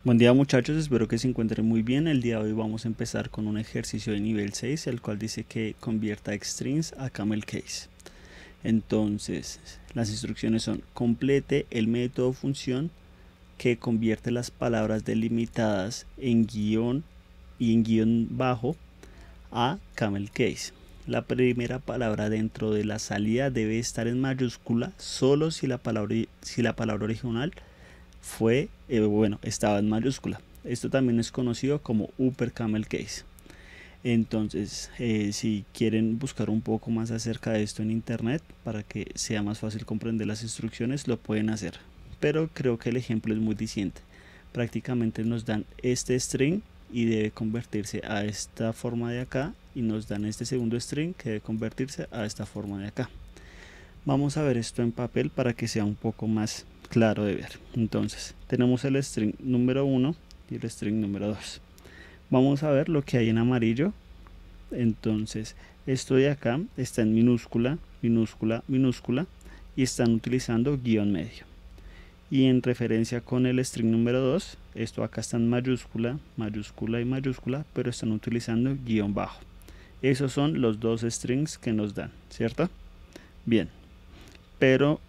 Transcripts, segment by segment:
Buen día muchachos, espero que se encuentren muy bien. El día de hoy vamos a empezar con un ejercicio de nivel 6, el cual dice que convierta strings a camel case. Entonces, las instrucciones son: complete el método función que convierte las palabras delimitadas en guión y en guión bajo a camel case. La primera palabra dentro de la salida debe estar en mayúscula solo si la palabra original estaba en mayúscula. Esto también es conocido como upper camel case. Entonces, si quieren buscar un poco más acerca de esto en internet para que sea más fácil comprender las instrucciones, lo pueden hacer. Pero creo que el ejemplo es muy diciente. Prácticamente nos dan este string y debe convertirse a esta forma de acá, y nos dan este segundo string que debe convertirse a esta forma de acá. Vamos a ver esto en papel para que sea un poco más claro de ver. Entonces, tenemos el string número 1 y el string número 2. Vamos a ver lo que hay en amarillo. Entonces, esto de acá está en minúscula, minúscula, minúscula, y están utilizando guión medio. Y en referencia con el string número 2, esto acá está en mayúscula, mayúscula y mayúscula, pero están utilizando guión bajo. Esos son los dos strings que nos dan, ¿cierto? Bien, pero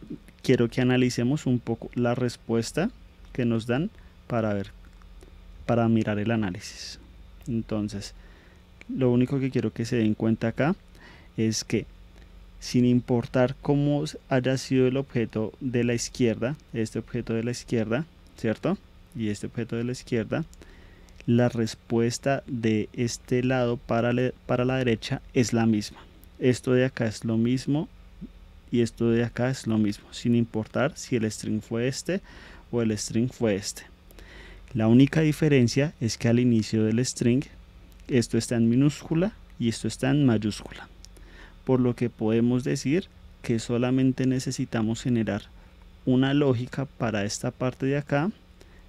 quiero que analicemos un poco la respuesta que nos dan para mirar el análisis. Entonces, lo único que quiero que se den cuenta acá es que, sin importar cómo haya sido el objeto de la izquierda, este objeto de la izquierda, ¿cierto? Y este objeto de la izquierda, la respuesta de este lado para la derecha es la misma. Esto de acá es lo mismo y esto de acá es lo mismo, sin importar si el string fue este o el string fue este. La única diferencia es que al inicio del string esto está en minúscula y esto está en mayúscula, por lo que podemos decir que solamente necesitamos generar una lógica para esta parte de acá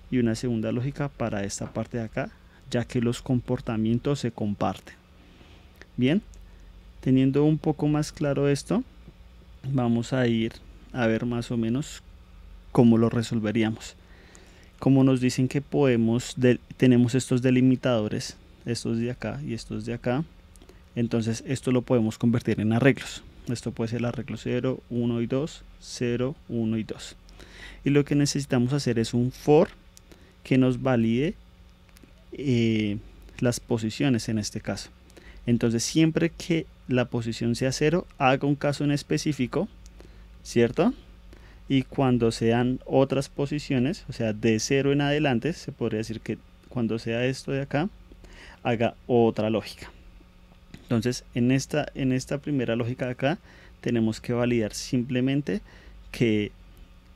y una segunda lógica para esta parte de acá, ya que los comportamientos se comparten. Bien, teniendo un poco más claro esto, vamos a ir a ver más o menos cómo lo resolveríamos. Como nos dicen que tenemos estos delimitadores, estos de acá y estos de acá, entonces esto lo podemos convertir en arreglos. Esto puede ser el arreglo 0, 1 y 2, 0, 1 y 2. Y lo que necesitamos hacer es un for que nos valide las posiciones en este caso. Entonces, siempre que la posición sea 0, haga un caso en específico, ¿cierto? Y cuando sean otras posiciones, o sea, de 0 en adelante, se podría decir que cuando sea esto de acá, haga otra lógica. Entonces, en esta primera lógica de acá, tenemos que validar simplemente que,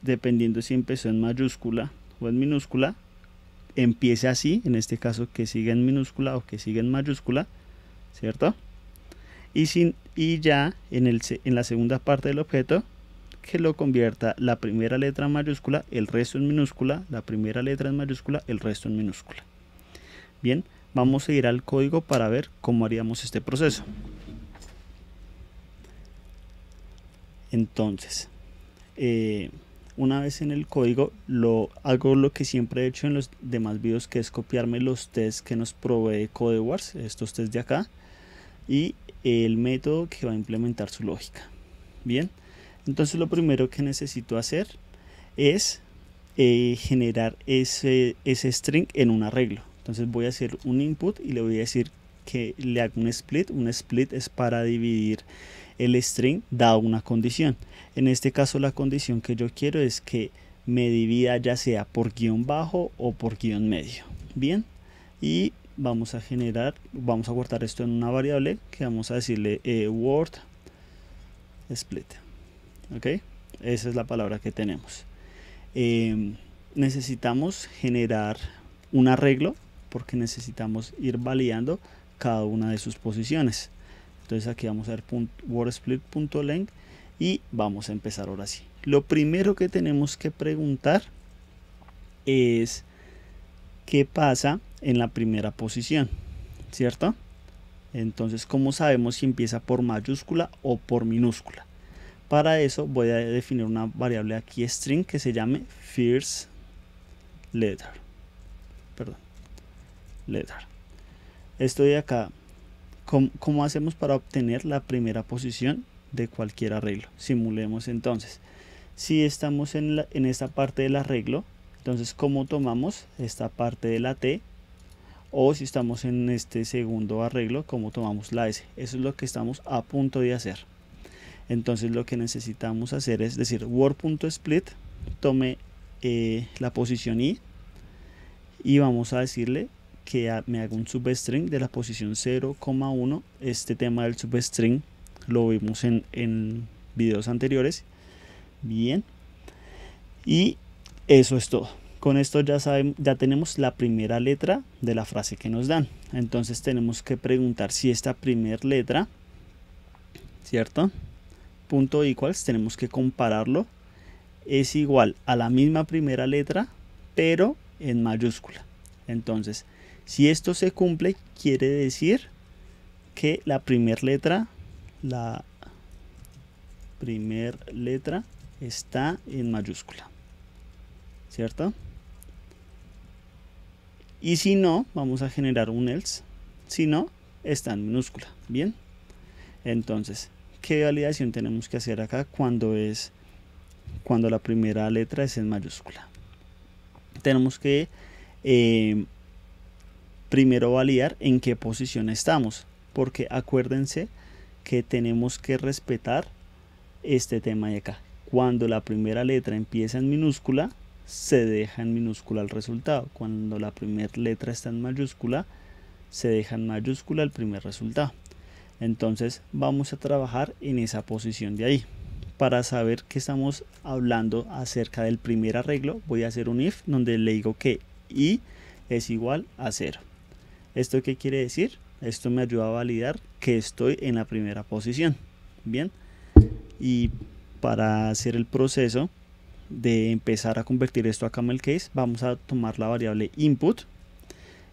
dependiendo si empezó en mayúscula o en minúscula, empiece así, en este caso que siga en minúscula o que siga en mayúscula, ¿cierto? Y ya en la segunda parte del objeto, que lo convierta la primera letra en mayúscula, el resto en minúscula, la primera letra en mayúscula, el resto en minúscula. Bien, vamos a ir al código para ver cómo haríamos este proceso. Entonces, una vez en el código, hago lo que siempre he hecho en los demás videos, que es copiarme los tests que nos provee CodeWars, estos tests de acá, y el método que va a implementar su lógica. Bien, entonces lo primero que necesito hacer es generar ese string en un arreglo. Entonces voy a hacer un input y le voy a decir que le haga un split. Un split es para dividir el string dado una condición. En este caso, la condición que yo quiero es que me divida ya sea por guión bajo o por guión medio. Bien, y vamos a guardar esto en una variable que vamos a decirle word split. Ok, esa es la palabra que tenemos. Necesitamos generar un arreglo porque necesitamos ir validando cada una de sus posiciones. Entonces aquí vamos a ver wordSplit.length y vamos a empezar ahora sí. Lo primero que tenemos que preguntar es qué pasa en la primera posición, ¿cierto? Entonces, ¿cómo sabemos si empieza por mayúscula o por minúscula? Para eso voy a definir una variable aquí string que se llame first letter. letter. Esto de acá, ¿cómo hacemos para obtener la primera posición de cualquier arreglo? Simulemos entonces. Si estamos en esta parte del arreglo, entonces ¿cómo tomamos esta parte de la T? O si estamos en este segundo arreglo, ¿cómo tomamos la S? Eso es lo que estamos a punto de hacer. Entonces lo que necesitamos hacer es decir word.split, tome la posición I y vamos a decirle que me haga un substring de la posición 0,1. Este tema del substring lo vimos en videos anteriores. Bien, y eso es todo. Con esto ya tenemos la primera letra de la frase que nos dan. Entonces tenemos que preguntar si esta primera letra, ¿cierto? Punto equals, tenemos que compararlo, es igual a la misma primera letra, pero en mayúscula. Entonces, si esto se cumple, quiere decir que la primera letra está en mayúscula, ¿cierto? Y si no, vamos a generar un else. Si no, está en minúscula. Bien. Entonces, ¿qué validación tenemos que hacer acá cuando la primera letra es en mayúscula? Tenemos que primero validar en qué posición estamos, porque acuérdense que tenemos que respetar este tema de acá. Cuando la primera letra empieza en minúscula, se deja en minúscula el resultado. Cuando la primera letra está en mayúscula, se deja en mayúscula el primer resultado. Entonces vamos a trabajar en esa posición de ahí. Para saber que estamos hablando acerca del primer arreglo, voy a hacer un if donde le digo que i es igual a 0. ¿Esto qué quiere decir? Esto me ayuda a validar que estoy en la primera posición. Bien, y para hacer el proceso de empezar a convertir esto a camel case, vamos a tomar la variable input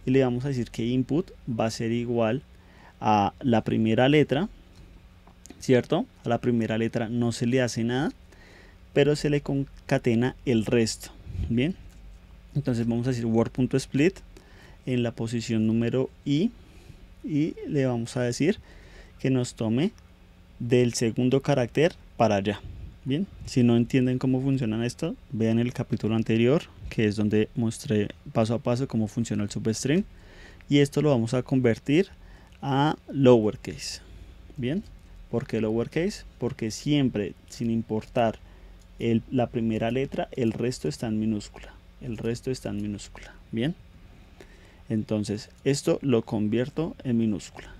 y le vamos a decir que input va a ser igual a la primera letra, ¿cierto? A la primera letra no se le hace nada, pero se le concatena el resto. Bien, entonces vamos a decir word.split en la posición número i y le vamos a decir que nos tome del segundo carácter para allá. Bien, si no entienden cómo funciona esto, vean el capítulo anterior, que es donde mostré paso a paso cómo funciona el substring, y esto lo vamos a convertir a lowercase. Bien, ¿por qué lowercase? Porque siempre, sin importar la primera letra, el resto está en minúscula. Bien, entonces esto lo convierto en minúscula.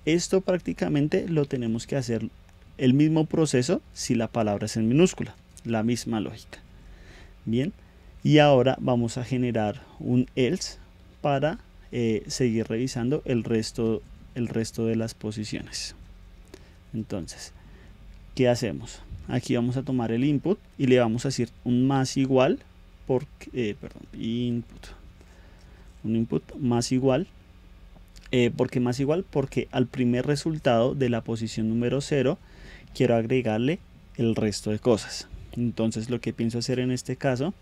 Esto prácticamente lo tenemos que hacer el mismo proceso si la palabra es en minúscula, la misma lógica. Bien, y ahora vamos a generar un else para seguir revisando el resto de las posiciones. Entonces, ¿qué hacemos? Aquí vamos a tomar el input y le vamos a decir un más igual, un input más igual. ¿Por qué más igual? Porque al primer resultado de la posición número 0 quiero agregarle el resto de cosas. Entonces lo que pienso hacer en este caso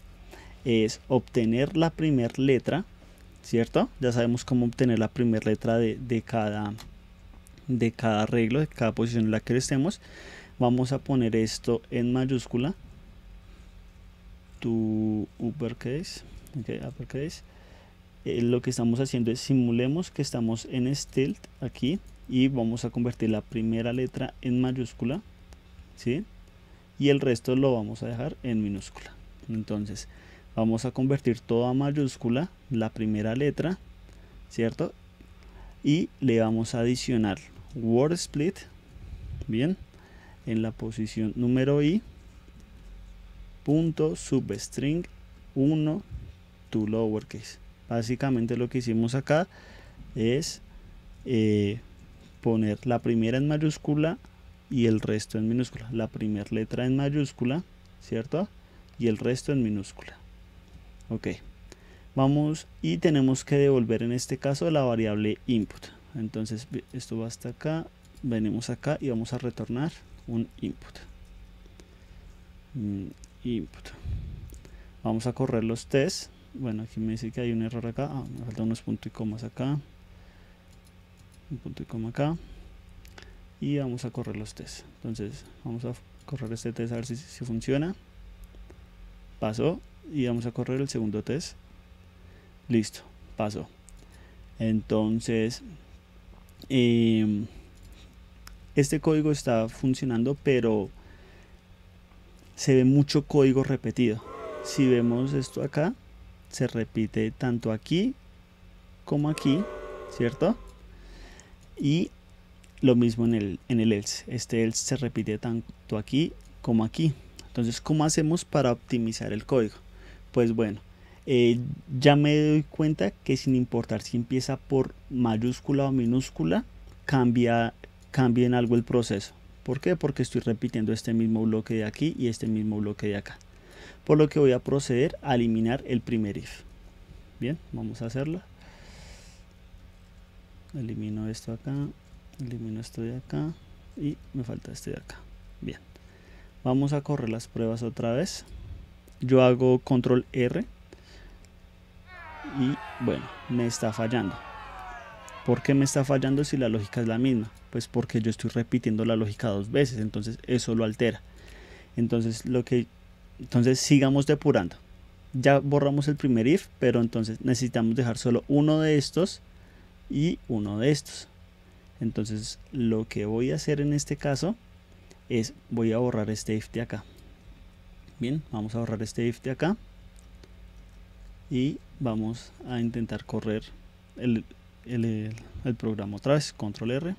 es obtener la primera letra, ¿cierto? Ya sabemos cómo obtener la primera letra de cada arreglo, de cada posición en la que estemos. Vamos a poner esto en mayúscula, uppercase. Lo que estamos haciendo es simulemos que estamos en stilt aquí y vamos a convertir la primera letra en mayúscula, ¿sí? Y el resto lo vamos a dejar en minúscula. Entonces vamos a convertir todo a mayúscula, la primera letra, ¿cierto? Y le vamos a adicionar word split, bien, en la posición número i, punto substring 1 to lowercase. Básicamente lo que hicimos acá es poner la primera en mayúscula y el resto en minúscula. La primera letra en mayúscula, ¿cierto? Y el resto en minúscula. Ok. Vamos y tenemos que devolver en este caso la variable input. Entonces esto va hasta acá. Venimos acá y vamos a retornar un input. Vamos a correr los tests bueno, aquí me dice que hay un error acá. Me faltan unos puntos y comas acá, un punto y coma acá, y vamos a correr los tests. Entonces vamos a correr este test a ver si funciona. Pasó. Y vamos a correr el segundo test. Listo, pasó. Entonces este código está funcionando, pero se ve mucho código repetido. Si vemos esto acá, se repite tanto aquí como aquí, ¿cierto? Y lo mismo en el else. Este else se repite tanto aquí como aquí. Entonces, ¿cómo hacemos para optimizar el código? Pues bueno, ya me doy cuenta que sin importar si empieza por mayúscula o minúscula, cambia en algo el proceso. ¿Por qué? Porque estoy repitiendo este mismo bloque de aquí y este mismo bloque de acá. Por lo que voy a proceder a eliminar el primer if. Bien, vamos a hacerlo. Elimino esto acá, elimino esto de acá y me falta este de acá. Bien, vamos a correr las pruebas otra vez. Yo hago control R y bueno, me está fallando. ¿Por qué me está fallando si la lógica es la misma? Pues porque yo estoy repitiendo la lógica dos veces, entonces eso lo altera. Entonces sigamos depurando. Ya borramos el primer if, pero entonces necesitamos dejar solo uno de estos y uno de estos. Entonces lo que voy a hacer en este caso es voy a borrar este if de acá. Bien, vamos a borrar este if de acá y vamos a intentar correr el programa otra vez. Control R.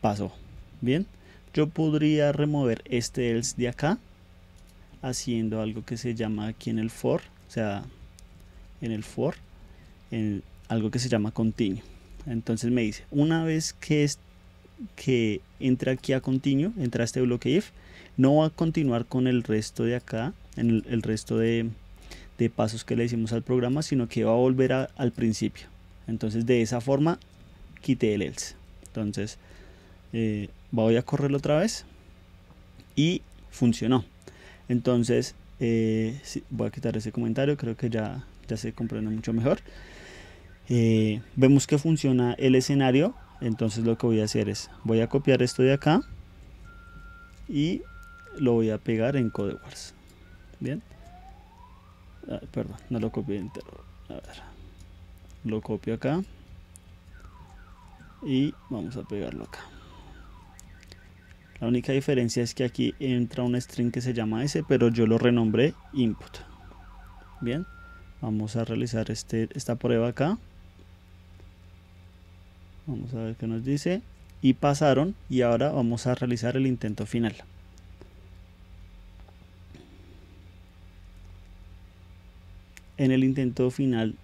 Pasó. Bien, yo podría remover este else de acá haciendo algo que se llama aquí en el for, o sea, en el for, algo que se llama continue. Entonces me dice, una vez que entra aquí a continue, entra este bloque if, no va a continuar con el resto de acá, en el resto de pasos que le hicimos al programa, sino que va a volver al principio. Entonces de esa forma quité el else. Entonces voy a correrlo otra vez y funcionó. Entonces voy a quitar ese comentario, creo que ya se comprende mucho mejor. Vemos que funciona el escenario. Entonces lo que voy a hacer es voy a copiar esto de acá y lo voy a pegar en CodeWars. Bien, perdón, no lo copié entero. A ver, lo copio acá y vamos a pegarlo acá. La única diferencia es que aquí entra un string que se llama S, pero yo lo renombré input. Bien, vamos a realizar esta prueba acá. Vamos a ver qué nos dice. Y pasaron, y ahora vamos a realizar el intento final. En el intento final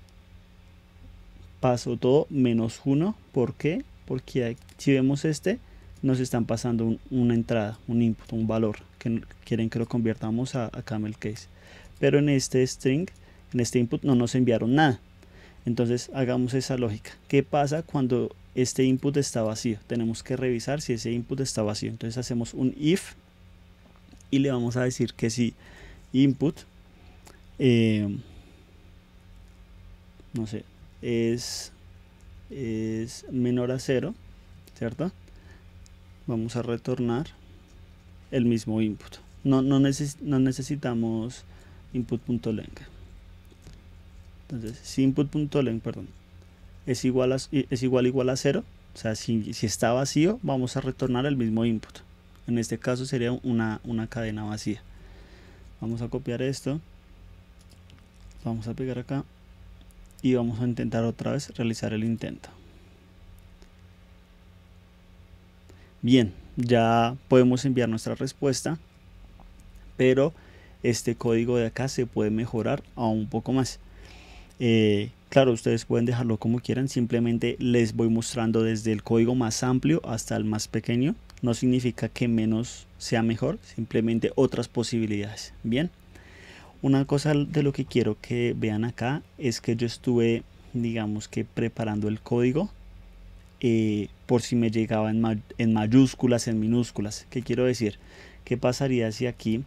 pasó todo menos 1. ¿Por qué? Porque si vemos nos están pasando una entrada, un input, un valor que quieren que lo convirtamos a camel case. Pero en este string, en este input no nos enviaron nada. Entonces hagamos esa lógica. ¿Qué pasa cuando este input está vacío? Tenemos que revisar si ese input está vacío. Entonces hacemos un if y le vamos a decir que si input no sé, es menor a 0, ¿cierto? Vamos a retornar el mismo input. No necesitamos input.length. Entonces, si input.length, perdón, es igual a 0, o sea, si está vacío, vamos a retornar el mismo input. En este caso sería una cadena vacía. Vamos a copiar esto, vamos a pegar acá y vamos a intentar otra vez realizar el intento. Bien, ya podemos enviar nuestra respuesta, pero este código de acá se puede mejorar aún un poco más. Claro, ustedes pueden dejarlo como quieran, simplemente les voy mostrando desde el código más amplio hasta el más pequeño. No significa que menos sea mejor, simplemente otras posibilidades. Bien, una cosa de lo que quiero que vean acá es que yo estuve, digamos que preparando el código por si me llegaba en mayúsculas, en minúsculas. ¿Qué quiero decir? ¿Qué pasaría si aquí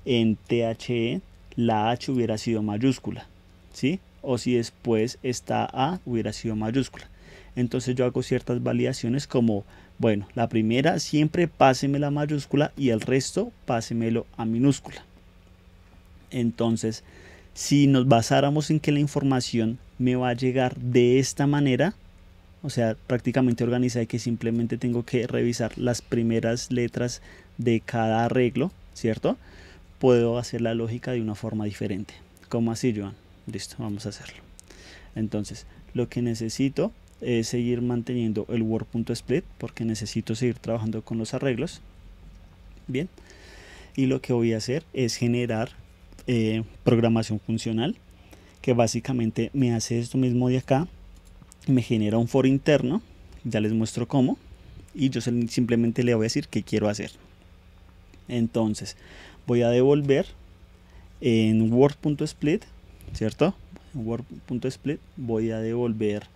en THE la H hubiera sido mayúscula, ¿sí? O si después esta A hubiera sido mayúscula. Entonces yo hago ciertas validaciones como, bueno, la primera siempre páseme la mayúscula y el resto pásemelo a minúscula. Entonces, si nos basáramos en que la información me va a llegar de esta manera, o sea, prácticamente organizada, y que simplemente tengo que revisar las primeras letras de cada arreglo, ¿cierto? Puedo hacer la lógica de una forma diferente. ¿Cómo así, Joan? Listo, vamos a hacerlo. Entonces, lo que necesito es seguir manteniendo el word.split porque necesito seguir trabajando con los arreglos. Bien, y lo que voy a hacer es generar programación funcional, que básicamente me hace esto mismo de acá, me genera un for interno, ya les muestro cómo, y yo simplemente le voy a decir qué quiero hacer. Entonces voy a devolver en word.split, ¿cierto? En word.split voy a devolver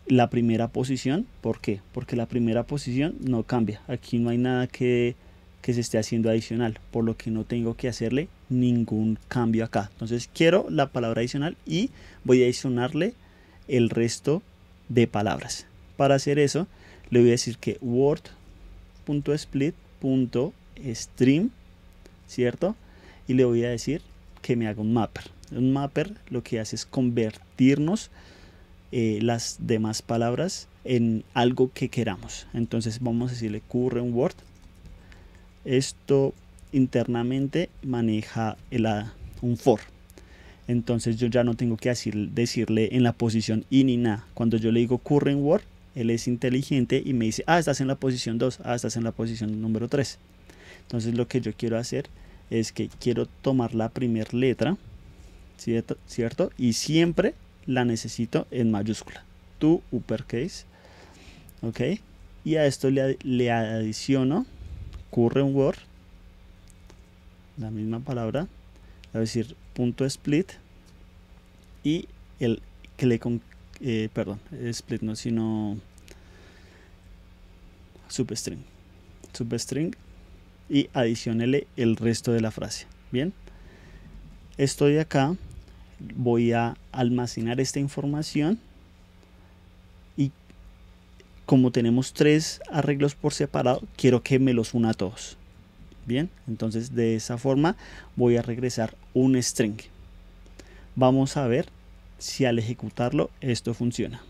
la primera posición. ¿Por qué? Porque la primera posición no cambia, aquí no hay nada que se esté haciendo adicional, por lo que no tengo que hacerle ningún cambio acá. Entonces quiero la palabra adicional y voy a adicionarle el resto de palabras. Para hacer eso le voy a decir que word.split.stream, ¿cierto? Y le voy a decir que me haga un mapper. Un mapper lo que hace es convertirnos las demás palabras en algo que queramos. Entonces vamos a decirle current word. Esto internamente maneja un for. Entonces yo ya no tengo que decirle en la posición y ni nada. Cuando yo le digo current word, él es inteligente y me dice, estás en la posición 2, estás en la posición número 3. Entonces lo que yo quiero hacer es que quiero tomar la primera letra, ¿cierto? Y siempre la necesito en mayúscula, to uppercase, ¿ok? Y a esto le adiciono current word, la misma palabra, a decir punto split, y el que le perdón, split no, sino substring, y adicionele el resto de la frase. Bien, estoy acá, voy a almacenar esta información y como tenemos 3 arreglos por separado, quiero que me los una a todos. Bien, entonces de esa forma voy a regresar un string. Vamos a ver si al ejecutarlo esto funciona.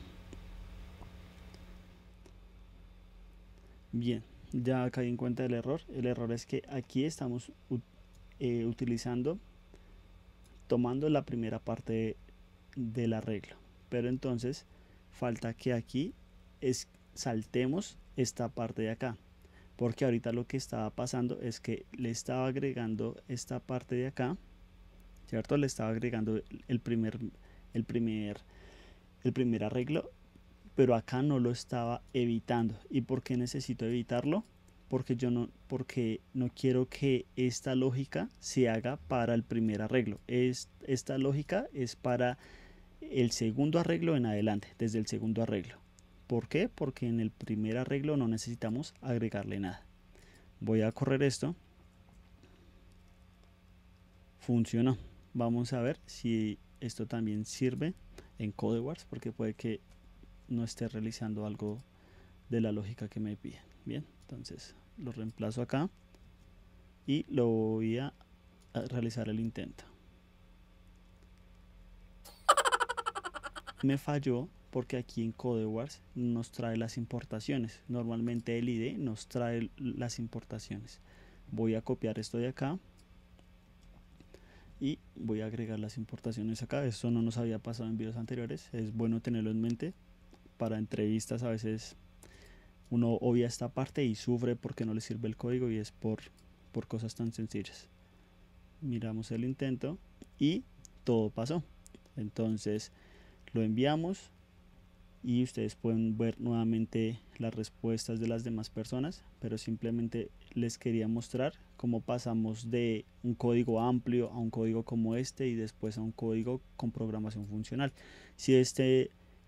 Bien, ya caí en cuenta del error. El error es que aquí estamos tomando la primera parte del arreglo, pero entonces falta que aquí saltemos esta parte de acá, porque ahorita lo que estaba pasando es que le estaba agregando esta parte de acá, ¿cierto? Le estaba agregando el primer arreglo, pero acá no lo estaba evitando. ¿Y por qué necesito evitarlo? Porque no quiero que esta lógica se haga para el primer arreglo. Esta lógica es para el segundo arreglo en adelante, desde el segundo arreglo. ¿Por qué? Porque en el primer arreglo no necesitamos agregarle nada. Voy a correr esto. Funcionó. Vamos a ver si esto también sirve en CodeWars, porque puede que no esté realizando algo de la lógica que me piden. Bien, entonces lo reemplazo acá y lo voy a realizar el intento. Me falló porque aquí en CodeWars nos trae las importaciones. Normalmente el IDE nos trae las importaciones. Voy a copiar esto de acá y voy a agregar las importaciones acá. Esto no nos había pasado en videos anteriores. Es bueno tenerlo en mente. Para entrevistas a veces uno obvia esta parte y sufre porque no le sirve el código, y es por cosas tan sencillas. Miramos el intento y todo pasó. Entonces lo enviamos y ustedes pueden ver nuevamente las respuestas de las demás personas, pero simplemente les quería mostrar cómo pasamos de un código amplio a un código como este y después a un código con programación funcional. Si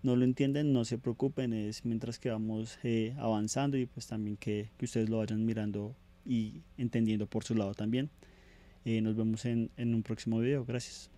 no lo entienden, no se preocupen, es mientras que vamos avanzando, y pues también que ustedes lo vayan mirando y entendiendo por su lado también. Nos vemos en un próximo video. Gracias.